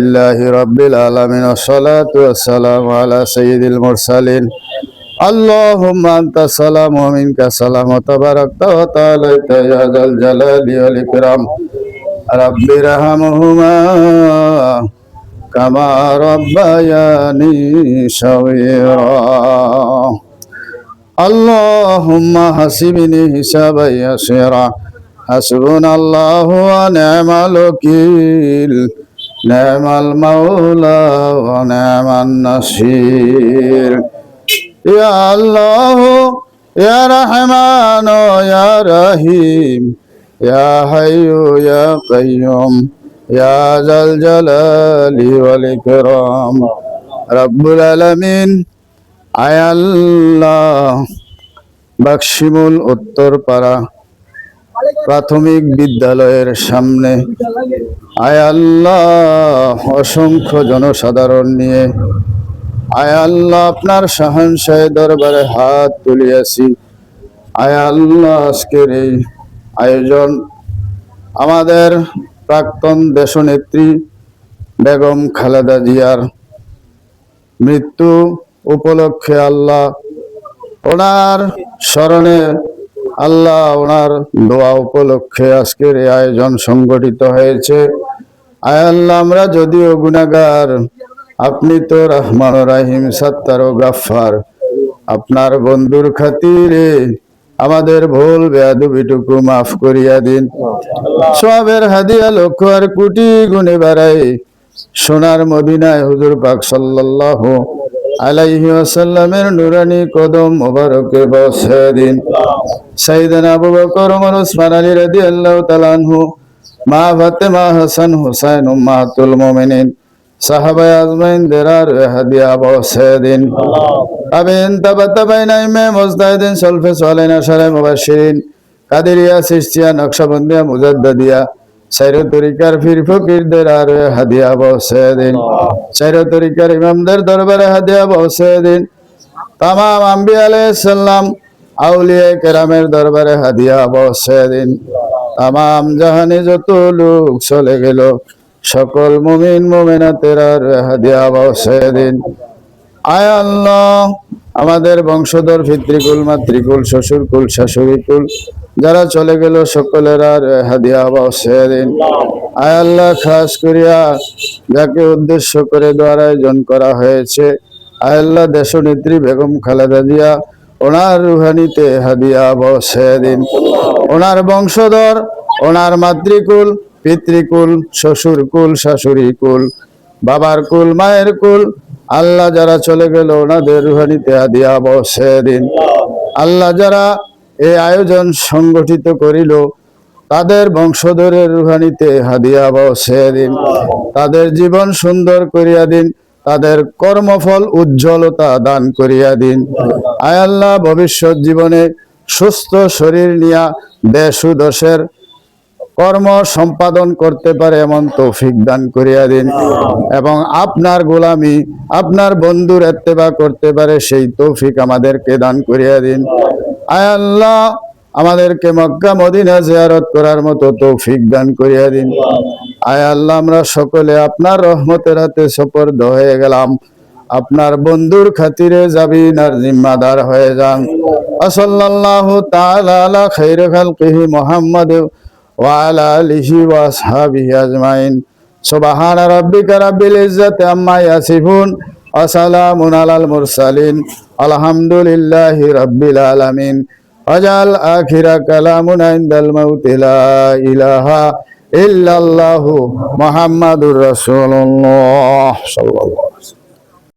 لله رب العالمين والصلاة والسلام على سيد المرسلين اللهم أنت السلام ومنك السلام وتباركت وتعاليت يا ذا الجلال والإكرام رب ارحمهما كما ربياني صغيرا اللهم حسبني حسابا يسيرا حسبنا الله ونعم الوكيل نعم المولى ونعم النصير يا الله يا رحمن يا رحيم يا حي يا قيوم يا ذا الجلال والإكرام رب العالمين আয় আল্লাহ বাক্সিমুল উত্তরপাড়া প্রাথমিক বিদ্যালয়ের সামনে আয় আল্লাহ অসংখ্য জনসাধারণ নিয়ে আয় আল্লাহ আপনার শাহানশাহে দরবারে হাত তুলিয়াছি আয় আল্লাহ আজকের এই আয়োজন আমাদের প্রাক্তন দেশনেত্রী বেগম খালেদা জিয়ার মৃত্যু উপলক্ষে আল্লাহ ওনার স্মরণে আল্লাহ ওনার দোয়া উপলক্ষে আজকের এই আয়োজন সংগঠিত হয়েছে আয় আল্লাহ আমরা যদিও গুনাহগার আপনি তো রহমান রাহিম সত্তার ও গাফফার আপনার বন্ধুর খাতিরে আমাদের ভুল বেয়াদবিটুকু মাফ করিয়া দিন সওয়াবের হাদিয়া লক্ষ আর কোটি গুণে বাড়াই সোনার মদিনায় হুজুর পাক সাল্লাল্লাহু আলাইহি ওয়াসাল্লামের নুরানি কদম মোবারকে বসে দিন সাইয়েদনা আবু বকর ওমর ওসমান আলী রাদিয়াল্লাহু তাআলা আনহু মা ফাতেমা হাসান হুসাইন উম্মাতুল মুমিনিন সাহাবায়ে আজমাইন দেরার হাদিয়া বসে দিন আমিন তাবাতাবাইনা ইমে মুজতাহিদিন সলফে সালেহিন আশারে মুবাশশিরিন কাদেরিয়া চিশতিয়া নকশবন্দিয়া মুজাদ্দাদিয়া সাইর তরিকার পীর ফকিরদের আর হাদিয়া বসে দিন সাইর তরিকার ইমামদের দরবারে হাদিয়া বসে দিন তামাম আম্বিয়া আলাইহিস সালাম আউলিয়া কেরামের দরবারে হাদিয়া বসে দিন তামাম জাহানে যত লোক চলে গেল সকল মুমিন মুমিনাতের আর হাদিয়া বসে দিন আয় আল্লাহ আমাদের বংশধর পিতৃকুল মাতৃকুল শ্বশুরকুল শাশুড়িকুল যারা চলে গেল সকলের আর হাদিয়া বসে দিন আয় আল্লাহ খাস করিয়া যাকে উদ্দেশ্য করে দোয়ার আয়োজন করা হয়েছে আয় আল্লাহ দেশনেত্রী বেগম খালেদা জিয়া ওনার রুহানিতে হাদিয়া বসে দিন ওনার বংশধর ওনার মাতৃকুল পিতৃকুল শ্বশুরকুল শাশুড়িকুল বাবার কুল মায়ের কুল আল্লাহ যারা চলে গেল ওনাদের রুহানিতে হাদিয়া বসে দিন আল্লাহ যারা এই আয়োজন সংগঠিত করিল তাদের বংশধরের রুহানিতে হাদিয়া বসে দিন তাদের জীবন সুন্দর করিয়া দিন তাদের কর্মফল উজ্জ্বলতা দান করিয়া দিন আয় আল্লাহ ভবিষ্যৎ জীবনে সুস্থ শরীর নিয়া দেশ ও দশের কর্ম সম্পাদন করতে পারে এমন তৌফিক দান করিয়া দিন এবং আপনার গোলামি আপনার বন্ধুর ইত্তেবা করতে পারে সেই তৌফিক আমাদেরকে দান করিয়া দিন আয় আল্লাহ আমাদেরকে মক্কা মদিনা জিয়ারত করার মতো তৌফিক দান করিয়া দিন আয় আল্লাহ আমরা সকলে আপনার রহমতের হাতে সুপর্দ হয়ে গেলাম আপনার বন্ধুর খাতিরে যাবিন আর জিম্মাদার হয়ে যান সাল্লাল্লাহু তাআলা আলা খাইরি খালকিহি মুহাম্মাদ ওয়া আলা আলিহি ওয়া আসহাবিহি আজমাইন সুবহান রাব্বিকা রাব্বিল ইজ্জাতি আম্মা ইয়াসিফুন ওয়া সালামুন আলাল মুরসালিন আলহামদুলিল্লাহি রাব্বিল আলামিন ওয়াজাল আখিরা কালামুনা ইনদাল মাউতি লা ইলাহা ইল্লাল্লাহু মুহাম্মাদুর রাসূলুল্লাহ সাল্লাল্লাহু আলাইহি